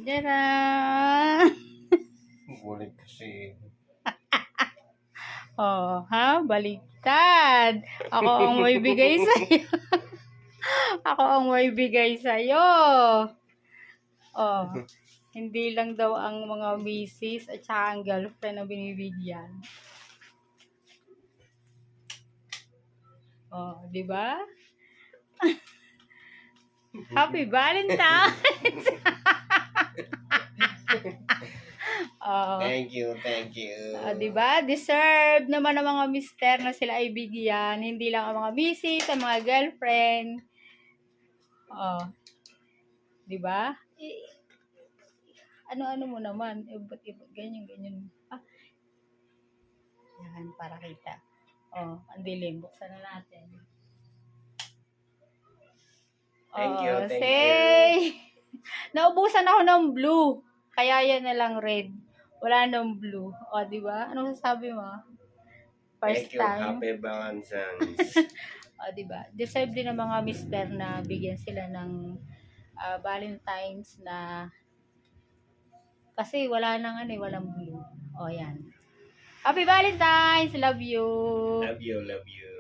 Tcharam! Bulit kasi. Oh, ha? Baliktad. Ako ang may bigay sa'yo. Ako ang may bigay sa'yo. Oh, hindi lang daw ang mga misis at saka ang girlfriend na binibigyan. Oh, di ba? Happy Valentine's! Oh, Thank you, thank you. di ba? Deserve naman ng mga mister na sila ay bigyan. Hindi lang ang mga misis, ang mga girlfriend. Oh, di ba? Ano-ano mo naman, ibot-ibot, ganyan. Ah, yan, para kita. Oh, ang dilim. Buksan na natin. Thank you, thank say, naubusan ako ng blue. Kaya yan na lang red. Wala nang blue. O, di ba? Anong sasabi mo? First Thank you, time. Happy Valentine's. O, di ba? Deserve din ng mga mister na bigyan sila ng Valentine's na kasi wala nang walang blue. O, yan. Happy Valentine's! Love you! Love you, love you.